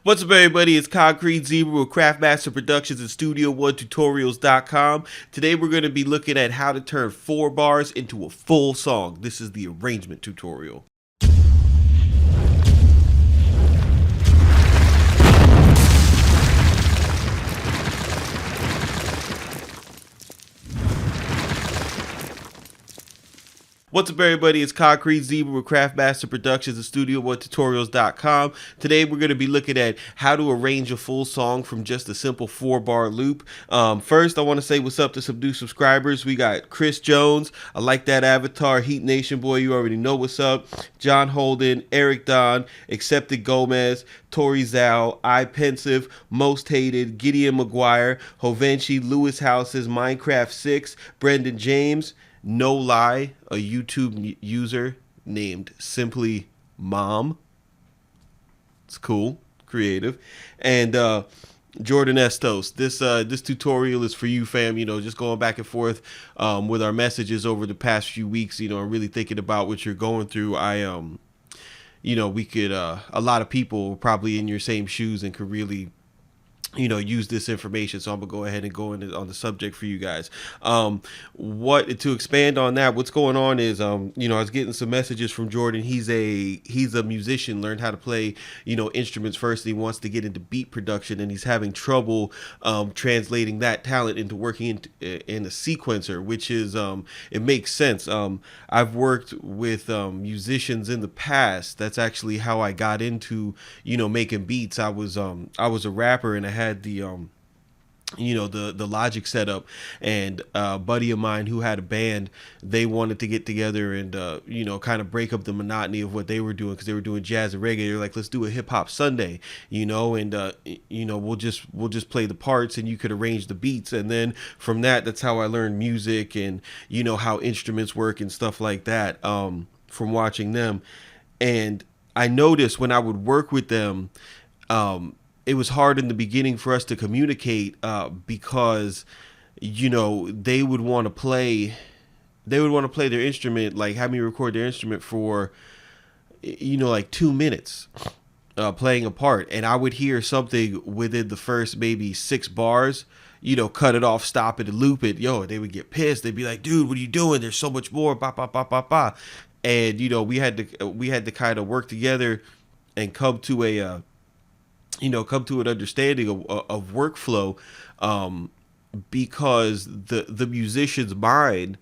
What's up, everybody? It's Concrete Zebra with Craftmaster Productions and Studio One Tutorials.com. Today we're going to be looking at how to turn 4 bars into a full song. This is the arrangement tutorial. What's up, everybody? It's Concrete Zebra with Craftmaster Productions and Studio One Tutorials.com. Today we're going to be looking at how to arrange a full song from just a simple 4-bar loop. First, I want to say what's up to some new subscribers. We got Chris Jones. I like that avatar. Heat Nation boy, you already know what's up. John Holden, Eric Don, Accepted Gomez, Tori Zhao, I Pensive, Most Hated, Gideon McGuire, Hovenchi, Lewis Houses, Minecraft 6, Brendan James, No Lie, a YouTube user named Simply Mom. It's cool, creative. And Jordan Estos. This tutorial is for you, fam. You know, just going back and forth with our messages over the past few weeks. You know, I'm really thinking about what you're going through. You know, we could a lot of people probably in your same shoes and could really, you know, use this information. So I'm gonna go ahead and go into on the subject for you guys. What to expand on that, what's going on is you know, I was getting some messages from Jordan. He's a musician, learned how to play, you know, instruments first, and he wants to get into beat production, and he's having trouble translating that talent into working in a sequencer, which is it makes sense. I've worked with musicians in the past. That's actually how I got into, you know, making beats. I was a rapper, and I had the you know, the Logic setup, and a buddy of mine who had a band, they wanted to get together and you know, kind of break up the monotony of what they were doing, because they were doing jazz and reggae. They're like, let's do a hip hop Sunday, you know, and you know, we'll just play the parts and you could arrange the beats. And then from that's how I learned music and, you know, how instruments work and stuff like that, from watching them. And I noticed when I would work with them, it was hard in the beginning for us to communicate because, you know, they would want to play their instrument, like have me record their instrument for, you know, like 2 minutes playing a part. And I would hear something within the first maybe 6 bars, you know, cut it off, stop it, and loop it. Yo, they would get pissed. They'd be like, dude, what are you doing? There's so much more. Ba, ba, ba, ba, ba. And, you know, we had to kind of work together and come to an understanding of workflow, because the musician's mind,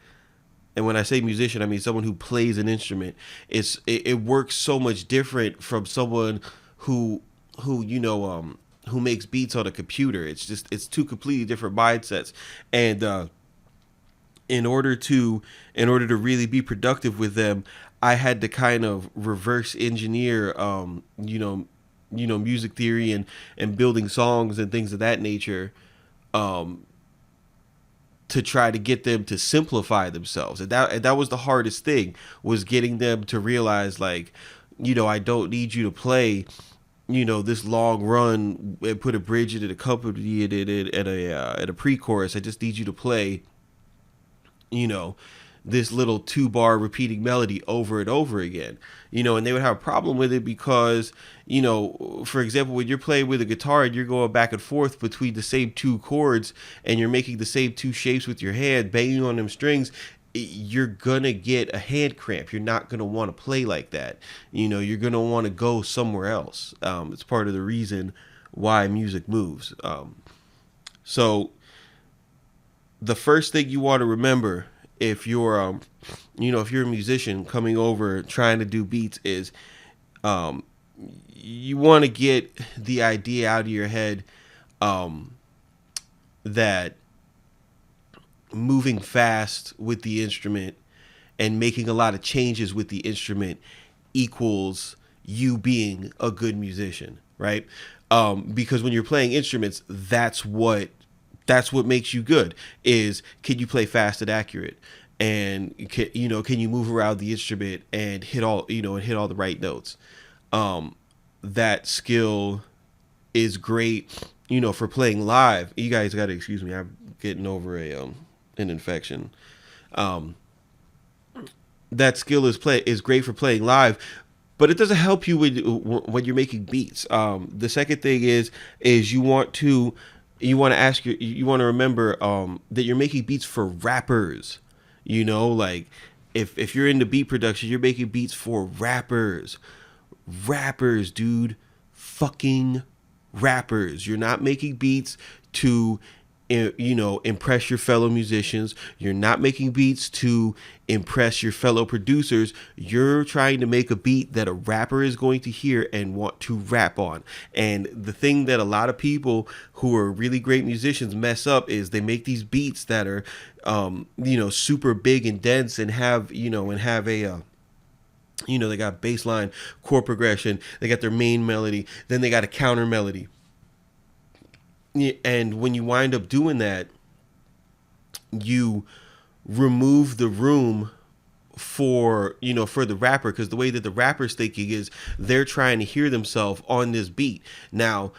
and when I say musician, I mean someone who plays an instrument, it works so much different from someone who you know, who makes beats on a computer. It's two completely different mindsets. And in order to really be productive with them, I had to kind of reverse engineer you know, music theory and building songs and things of that nature, to try to get them to simplify themselves. And that was the hardest thing, was getting them to realize, like, you know, I don't need you to play, you know, this long run and put a bridge in it, accompany it at a pre-chorus. I just need you to play, you know, this little 2-bar repeating melody over and over again, you know. And they would have a problem with it because, you know, for example, when you're playing with a guitar and you're going back and forth between the same 2 chords and you're making the same 2 shapes with your hand, banging on them strings, you're gonna get a hand cramp. You're not gonna want to play like that. You know, you're gonna want to go somewhere else. It's part of the reason why music moves. So the first thing you want to remember, if you're you know, if you're a musician coming over trying to do beats, is you want to get the idea out of your head that moving fast with the instrument and making a lot of changes with the instrument equals you being a good musician, right? Because when you're playing instruments, that's what makes you good, is can you play fast and accurate, and can you move around the instrument and hit all the right notes. That skill is great, you know, for playing live. You guys got to excuse me, I'm getting over an infection. That skill is great for playing live, but it doesn't help you when you're making beats. The second thing is you want to remember that you're making beats for rappers. Like if you're into beat production, you're making beats for rappers. Rappers, dude. Fucking rappers. You're not making beats to impress your fellow musicians. You're not making beats to impress your fellow producers. You're trying to make a beat that a rapper is going to hear and want to rap on. And the thing that a lot of people who are really great musicians mess up is they make these beats that are super big and dense and have a they got bassline, chord progression, they got their main melody, then they got a counter melody. And when you wind up doing that, you remove the room for the rapper, because the way that the rapper's thinking is they're trying to hear themselves on this beat. Now,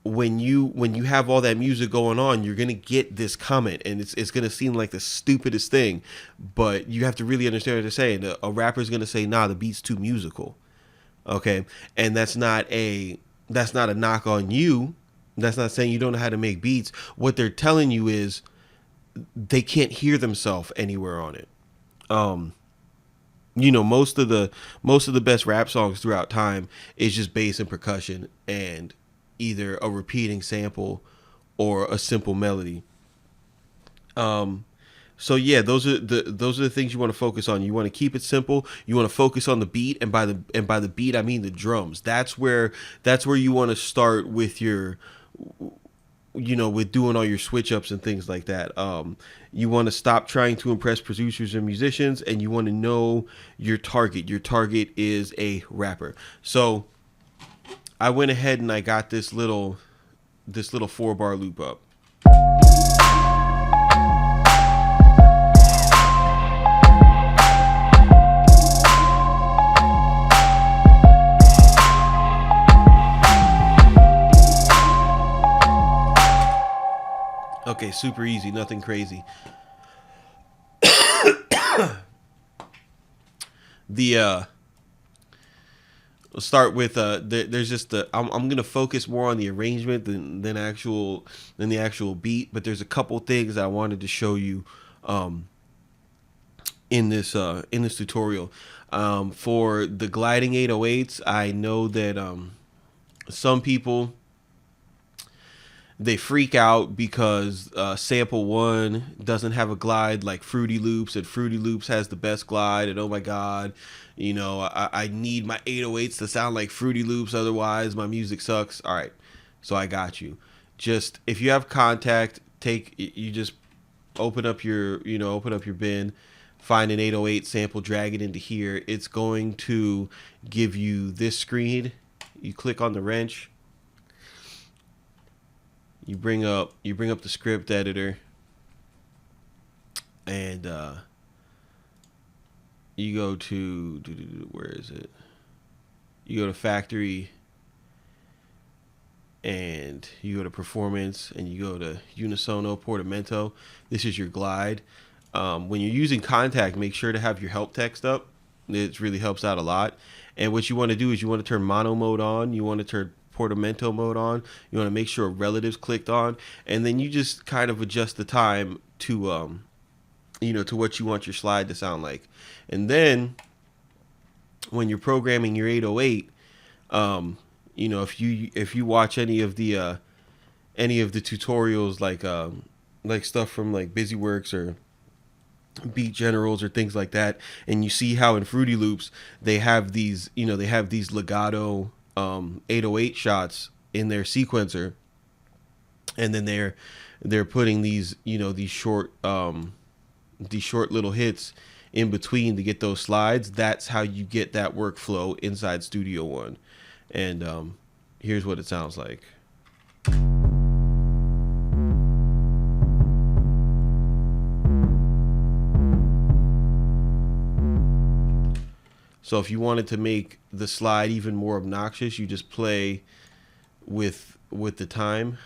when you have all that music going on, you're gonna get this comment, and it's gonna seem like the stupidest thing, but you have to really understand what they're saying. A rapper's gonna say, "Nah, the beat's too musical." Okay, and that's not a knock on you. That's not saying you don't know how to make beats. What they're telling you is they can't hear themselves anywhere on it. Most of the best rap songs throughout time is just bass and percussion and either a repeating sample or a simple melody. So yeah, those are the things you want to focus on. You want to keep it simple. You want to focus on the beat, and by the beat I mean the drums. That's where you want to start with your with doing all your switch ups and things like that. You want to stop trying to impress producers and musicians, and you want to know your target. Your target is a rapper. So I went ahead and I got this little 4-bar loop up. Okay, super easy, nothing crazy. We'll start with there's just I'm gonna focus more on the arrangement than the actual beat, but there's a couple things I wanted to show you in this tutorial. For the gliding 808s, I know that some people, they freak out because sample 1 doesn't have a glide like Fruity Loops, and Fruity Loops has the best glide, and oh my god, I need my 808s to sound like Fruity Loops, otherwise my music sucks. All right, so I got you. Just if you have Contact, you just open up your bin, find an 808 sample, drag it into here. It's going to give you this screen. You click on the wrench. You bring up the script editor, and you go to where is it? You go to Factory, and you go to Performance, and you go to Unisono Portamento. This is your glide. When you're using Contact, make sure to have your help text up. It really helps out a lot. And what you want to do is you want to turn mono mode on. You want to turn Portamento mode on. You want to make sure relatives clicked on, and then you just kind of adjust the time to to what you want your slide to sound like. And then when you're programming your 808, if you watch any of the tutorials, like stuff from like BusyWorks or Beat Generals or things like that, and you see how in Fruity Loops they have these legato 808 shots in their sequencer, and then they're putting these short little hits in between to get those slides. That's how you get that workflow inside Studio One. And here's what it sounds like. So if you wanted to make the slide even more obnoxious, you just play with the time.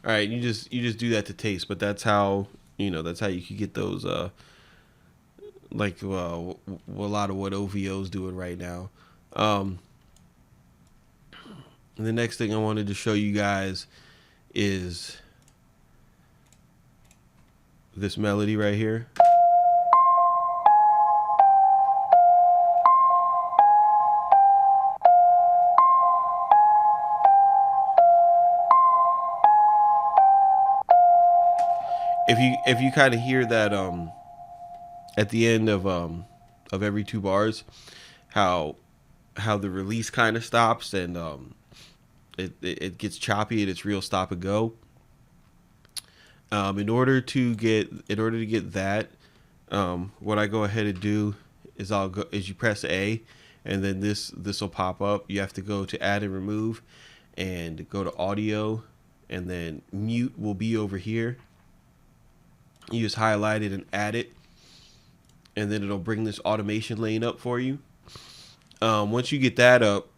All right, you just do that to taste, but that's how that's how you could get those like a lot of what OVO's doing right now. Um, and the next thing I wanted to show you guys is this melody right here. If you kind of hear that at the end of every two bars, how the release kind of stops and it gets choppy and it's real stop and go. In order to get that, what I go ahead and do is you press A, and then this will pop up. You have to go to add and remove, and go to audio, and then mute will be over here. You just highlight it and add it, and then it'll bring this automation lane up for you. Once you get that up,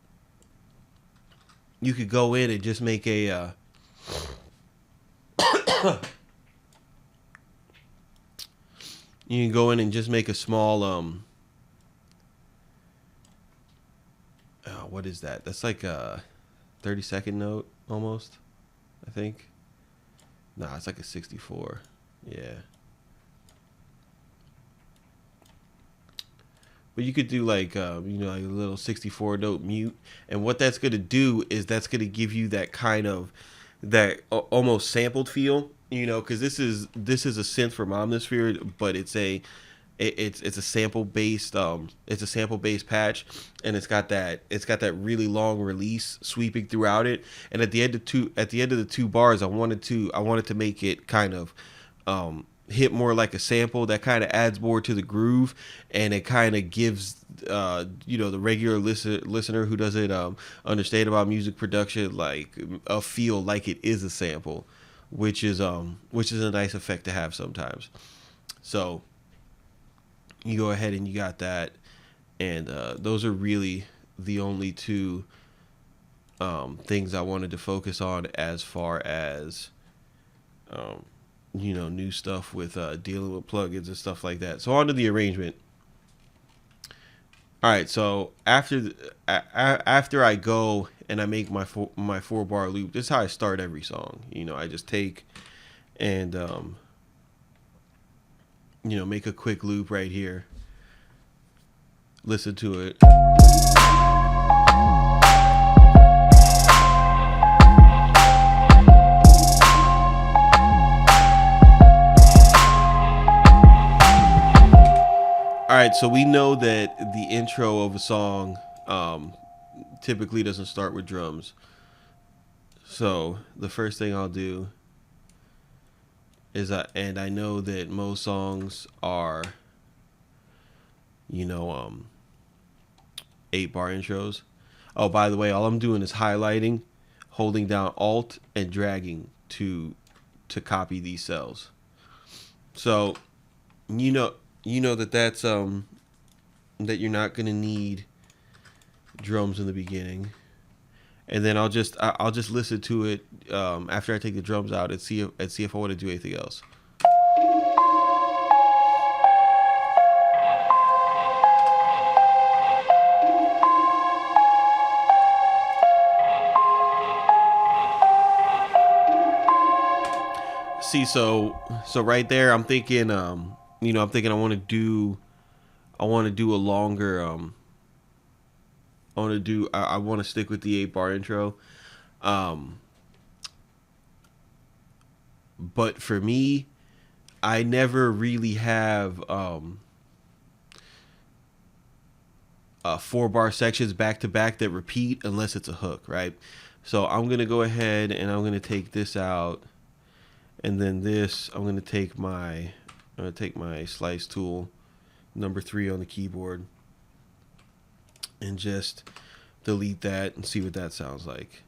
you could go in and just make a you can go in and just make a small what is that? That's like a 30-second note almost, I think. Nah, it's like a 64. Yeah. But you could do like like a little 64 note mute, and what that's gonna do is that's gonna give you that kind of almost sampled feel, because this is a synth from Omnisphere, but it's a sample based patch, and it's got that really long release sweeping throughout it, and at the end of the two bars, I wanted to make it kind of hit more like a sample that kind of adds more to the groove, and it kind of gives the regular listener who doesn't understand about music production like a feel like it is a sample, which is a nice effect to have sometimes. So you go ahead and you got that, and those are really the only two things I wanted to focus on as far as new stuff with dealing with plugins and stuff like that. So on to the arrangement. All right, so after I go and I make my 4-bar loop, this is how I start every song. I just take and make a quick loop right here. Listen to it. All right, so we know that the intro of a song typically doesn't start with drums. So the first thing I'll do is and I know that most songs are 8-bar intros. Oh, by the way, all I'm doing is highlighting, holding down Alt, and dragging to copy these cells. So that's that you're not gonna need drums in the beginning, and then I'll just listen to it after I take the drums out and see if I want to do anything else. See, so right there, I'm thinking I want to do a longer I want to stick with the 8-bar intro, but for me, I never really have 4-bar sections back to back that repeat unless it's a hook, right? So I'm gonna go ahead and I'm gonna take this out, and then this I'm gonna take my slice tool, number 3 on the keyboard, and just delete that and see what that sounds like.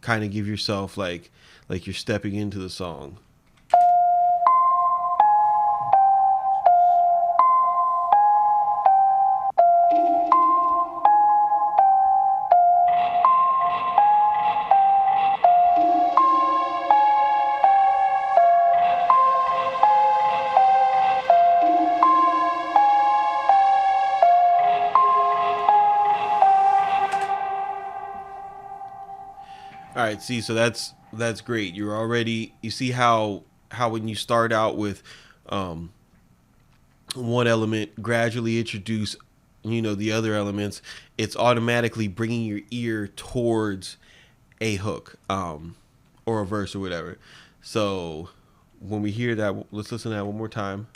Kind of give yourself like you're stepping into the song. All right, see, so that's great. You're already, you see how when you start out with um, one element, gradually introduce, the other elements, it's automatically bringing your ear towards a hook, or a verse or whatever. So when we hear that, let's listen to that one more time.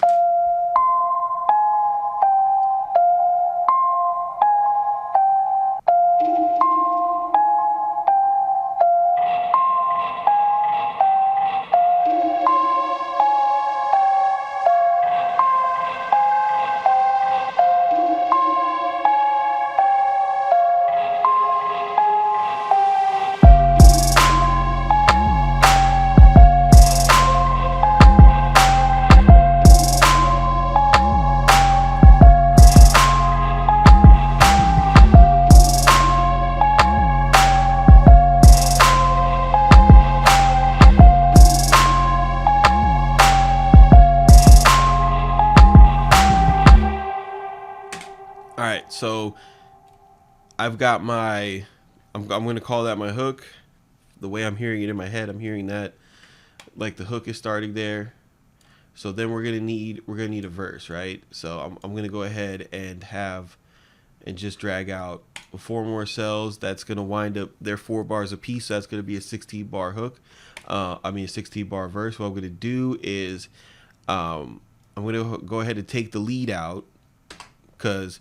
All right, so I've got I'm going to call that my hook. The way I'm hearing it in my head, I'm hearing that like the hook is starting there. So then we're gonna need a verse, right? So I'm gonna go ahead and just drag out 4 more cells. That's gonna wind up, they're 4 bars a piece. So that's gonna be a 16 bar hook. A 16 bar verse. What I'm gonna do is I'm gonna go ahead and take the lead out, because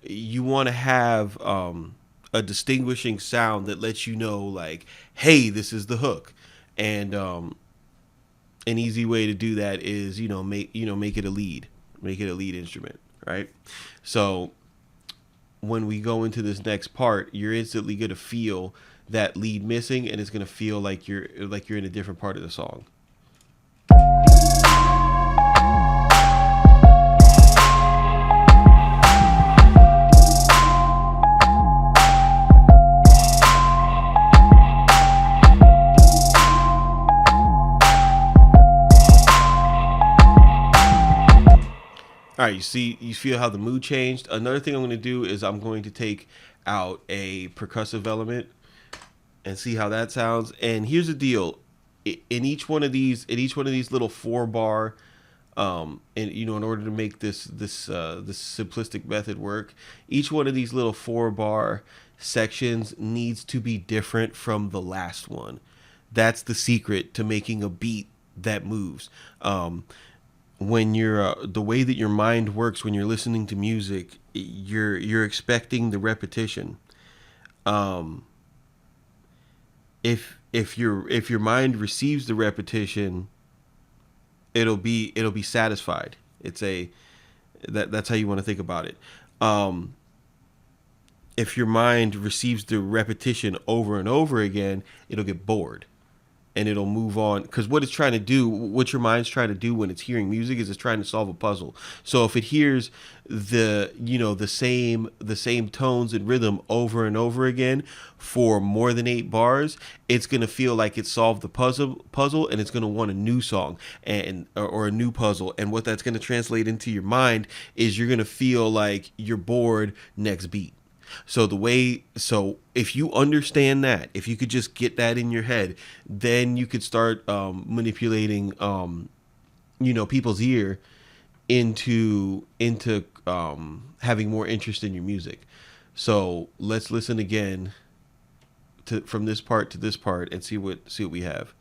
you want to have a distinguishing sound that lets you know, like, hey, this is the hook. And an easy way to do that is make it a lead, instrument, right? So when we go into this next part, you're instantly going to feel that lead missing, and it's going to feel like you're in a different part of the song. All right, you feel how the mood changed. Another thing I'm going to do is I'm going to take out a percussive element and see how that sounds. And here's the deal: in each one of these little 4 bar, and in order to make this simplistic method work, each one of these little 4 bar sections needs to be different from the last one. That's the secret to making a beat that moves. When you're the way that your mind works when you're listening to music, you're expecting the repetition. If your mind receives the repetition, it'll be satisfied. That's how you want to think about it. If your mind receives the repetition over and over again, it'll get bored, and it'll move on, because what your mind's trying to do when it's hearing music is it's trying to solve a puzzle. So if it hears the same tones and rhythm over and over again for more than 8 bars, it's going to feel like it solved the puzzle, and it's going to want a new song or a new puzzle. And what that's going to translate into your mind is you're going to feel like you're bored next beat. So if you understand that, if you could just get that in your head, then you could start manipulating, people's ear into having more interest in your music. So let's listen again from this part to this part and see what we have.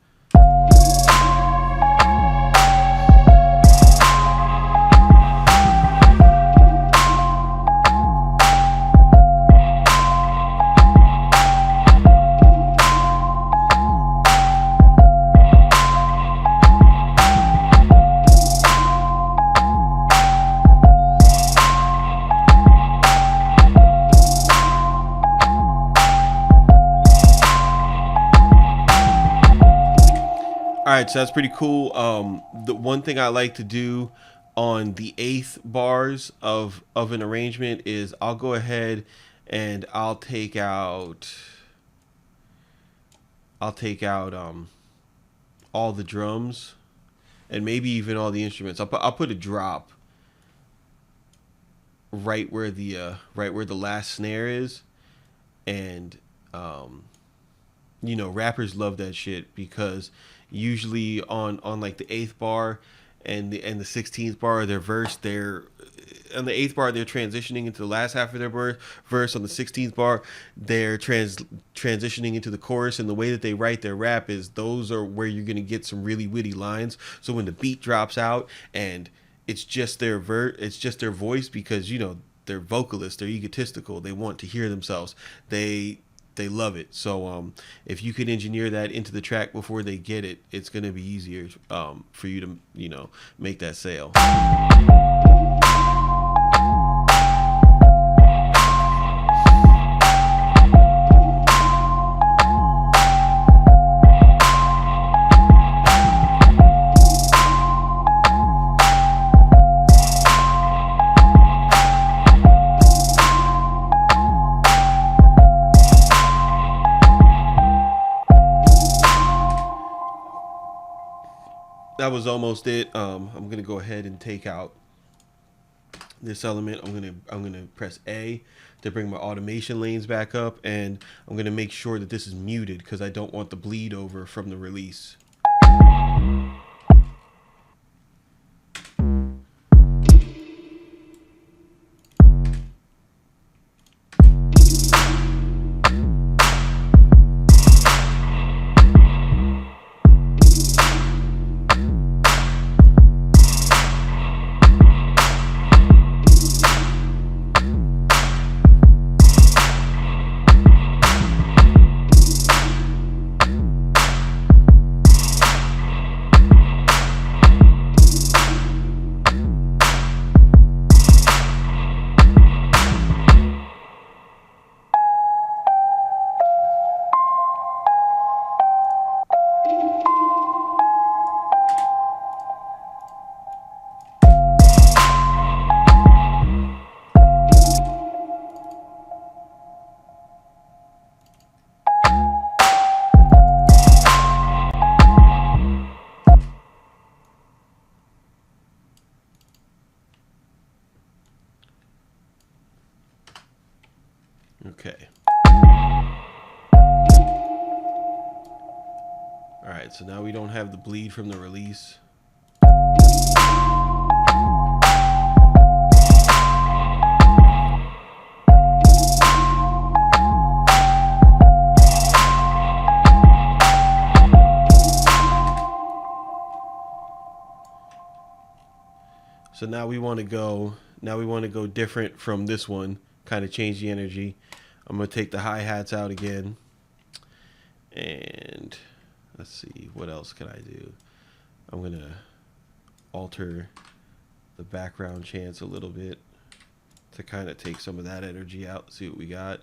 All right, so that's pretty cool. The one thing I like to do on the 8th bars of an arrangement is I'll go ahead and I'll take out all the drums and maybe even all the instruments. I'll put a drop right where the last snare is, and you know, rappers love that shit because usually on like the 8th bar and the 16th bar of their verse, they're on the 8th bar they're transitioning into the last half of their verse. On the 16th bar they're transitioning into the chorus, and the way that they write their rap is those are where you're going to get some really witty lines. So when the beat drops out and it's just their it's just their voice, because you know they're vocalists, they're egotistical, they want to hear themselves, they love it. So if you can engineer that into the track before they get it, it's going to be easier for you to, you know, make that sale. That was almost it. I'm gonna go ahead and take out this element. I'm gonna press A to bring my automation lanes back up, and I'm gonna make sure that this is muted because I don't want the bleed over from the release. Okay. All right, so now we don't have the bleed from the release. So now we want to go different from this one, kind of change the energy. I'm going to take the hi-hats out again. And let's see, what else can I do? I'm going to alter the background chants a little bit to kind of take some of that energy out. See what we got.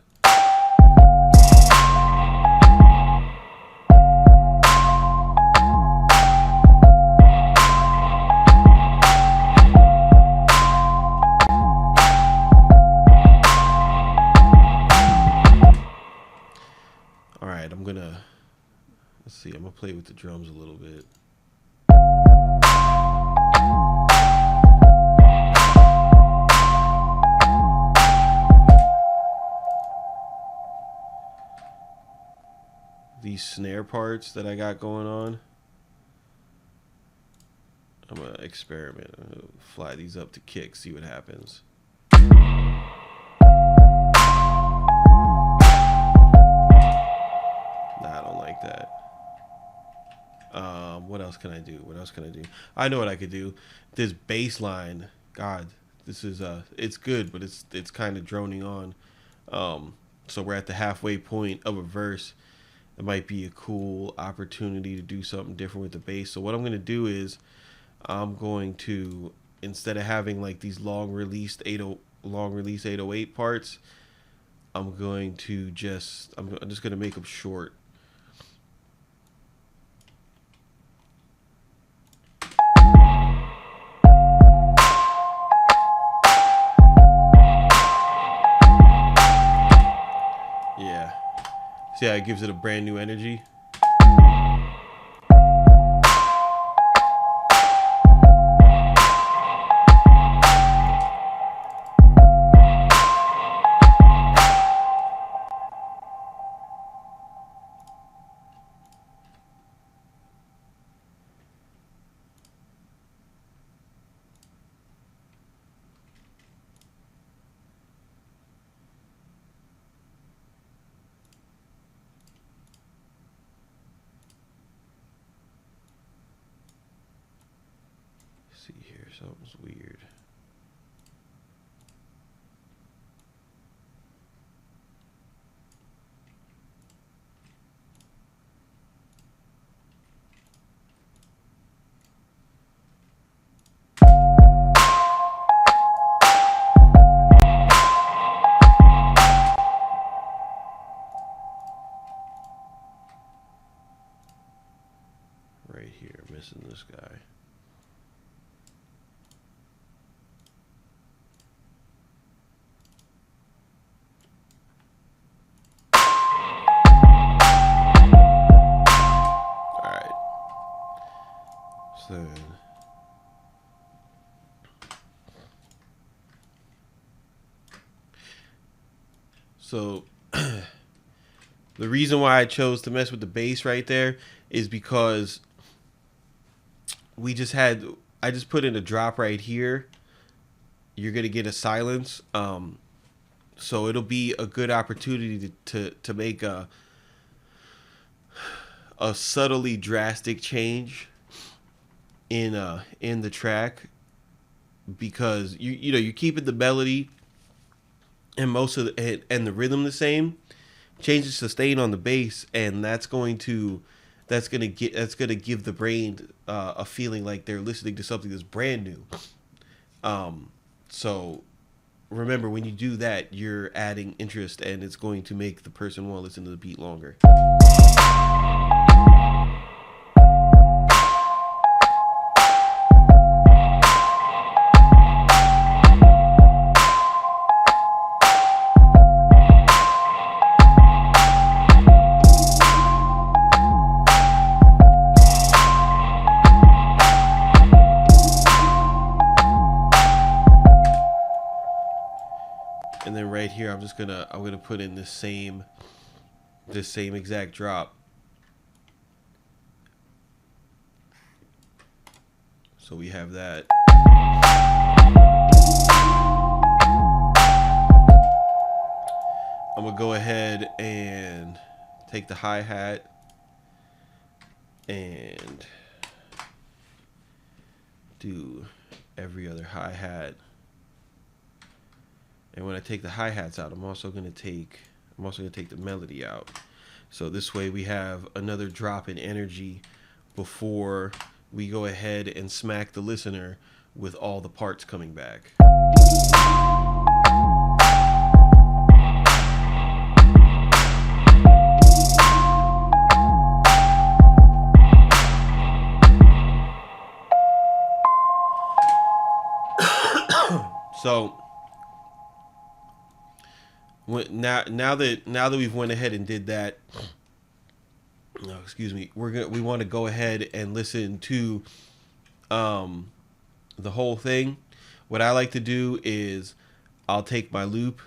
I'm gonna play with the drums a little bit. These snare parts that I got going on, I'm gonna experiment. I'm gonna fly these up to kick, see what happens. Nah, I don't like that. What else can I do? I know what I could do. This bass line, God, this is it's good, but it's kind of droning on. So we're at the halfway point of a verse. It might be a cool opportunity to do something different with the bass. So what I'm gonna do is I'm going to, instead of having like these long release 808 parts, I'm just gonna make them short. Yeah. See how it gives it a brand new energy? see here, something's weird. Right here, missing this guy. So the reason why I chose to mess with the bass right there is because I just put in a drop right here. You're gonna get a silence, so it'll be a good opportunity to make a subtly drastic change in the track, because you're keeping the melody and most of the rhythm the same. Change the sustain on the bass, and that's gonna give the brain a feeling like they're listening to something that's brand new. So remember, when you do that, you're adding interest, and it's going to make the person want to listen to the beat longer. And then right here, I'm gonna put in this same exact drop. So we have that. I'm gonna go ahead and take the hi-hat and do every other hi-hat. And when I take the hi-hats out, I'm also gonna take the melody out. So this way we have another drop in energy before we go ahead and smack the listener with all the parts coming back. So now that we've went ahead and did that, we want to go ahead and listen to the whole thing. What I like to do is I'll take my loop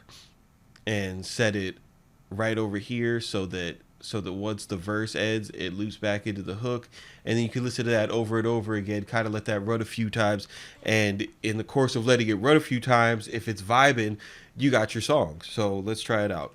and set it right over here so that once the verse ends, it loops back into the hook, and then you can listen to that over and over again, kind of let that run a few times, and in the course of letting it run a few times, if it's vibing, you got your song. So let's try it out.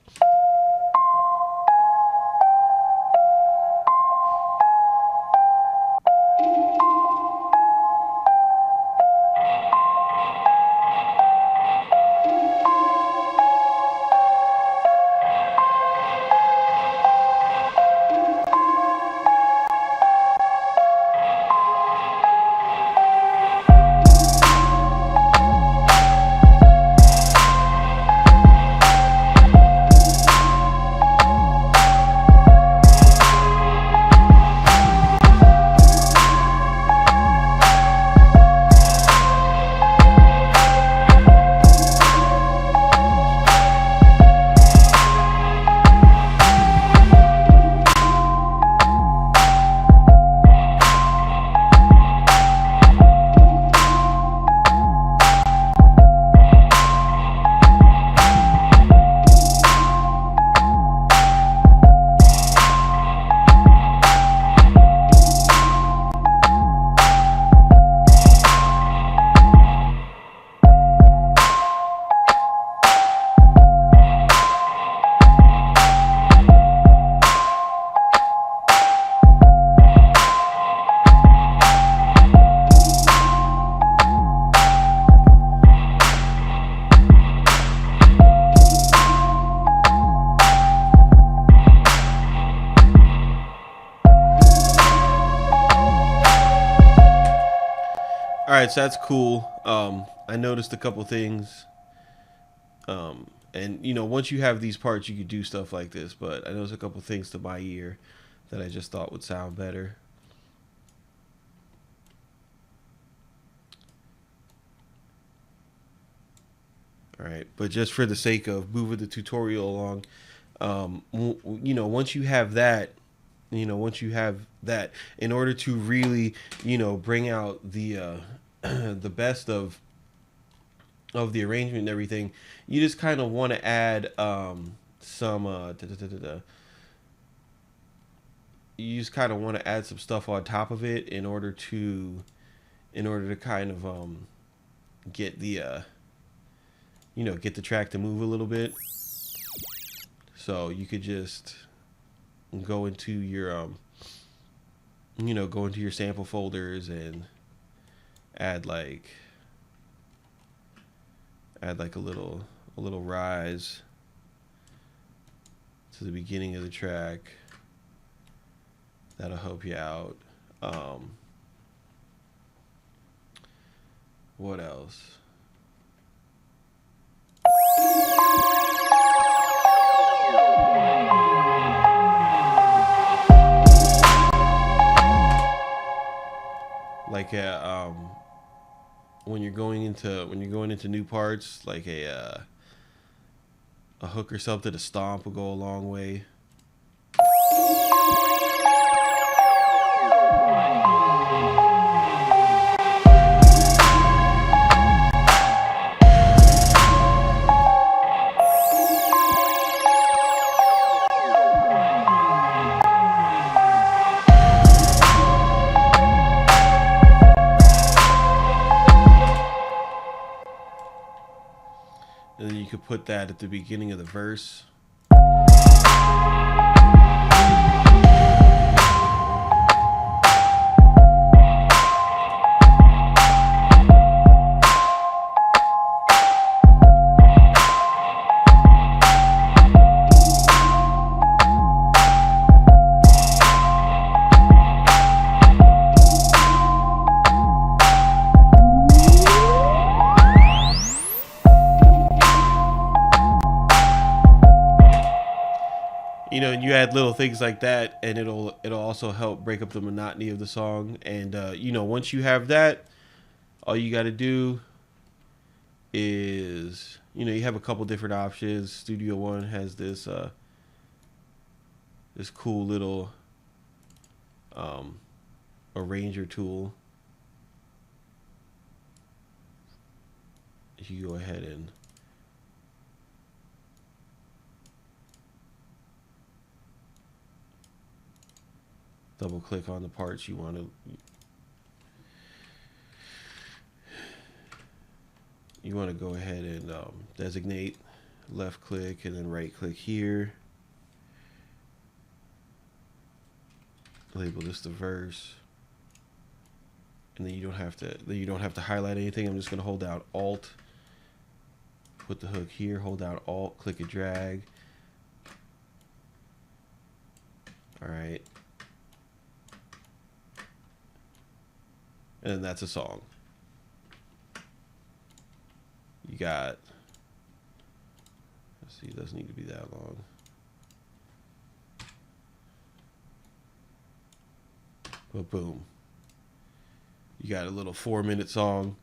right, so that's cool. I noticed a couple things. And once you have these parts, you could do stuff like this. But I noticed a couple things to my ear that I just thought would sound better. All right, but just for the sake of moving the tutorial along, once you have that, in order to really, bring out the the best of the arrangement and everything, you just kind of want to add some you just kind of want to add some stuff on top of it in order to kind of get the get the track to move a little bit. So you could just go into your sample folders and add like a little rise to the beginning of the track. That'll help you out. What else? Like when you're going into new parts, like a hook or something, a stomp will go a long way. And then you could put that at the beginning of the verse. And you add little things like that, and it'll also help break up the monotony of the song. And once you have that, all you got to do is you have a couple different options. Studio One has this this cool little arranger tool. You go ahead and double click on the parts you want to go ahead and designate. Left click and then right click here, label this the verse, and then you don't have to highlight anything. I'm just going to hold down Alt, put the hook here, hold down Alt, click and drag. All right. And then that's a song. You got, let's see, it doesn't need to be that long. But boom. You got a little 4-minute song.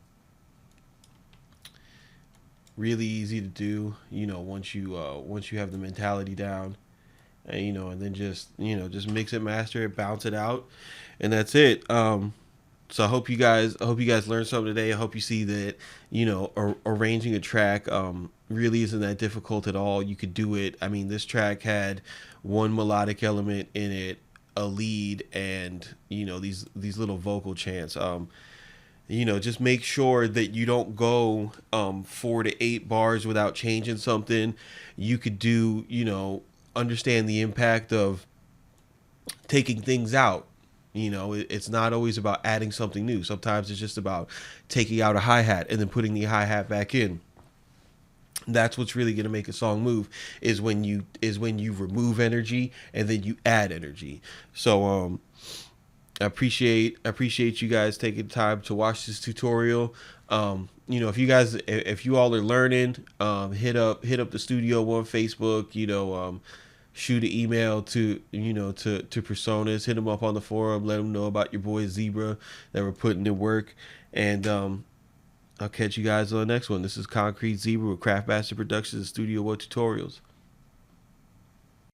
Really easy to do, once you have the mentality down. And and then just mix it, master it, bounce it out, and that's it. So I hope you guys learned something today. I hope you see that, arranging a track really isn't that difficult at all. You could do it. I mean, this track had one melodic element in it, a lead, and, these little vocal chants. Just make sure that you don't go 4 to 8 bars without changing something. You could do, understand the impact of taking things out. It's not always about adding something new. Sometimes it's just about taking out a hi-hat and then putting the hi-hat back in. That's what's really going to make a song move, is when you remove energy and then you add energy. So I appreciate you guys taking time to watch this tutorial. If you all are learning, hit up the Studio One Facebook. Shoot an email to Presonus. Hit them up on the forum. Let them know about your boy Zebra that we're putting in work. And I'll catch you guys on the next one. This is Concrete Zebra with Craftmaster Productions and Studio One Tutorials.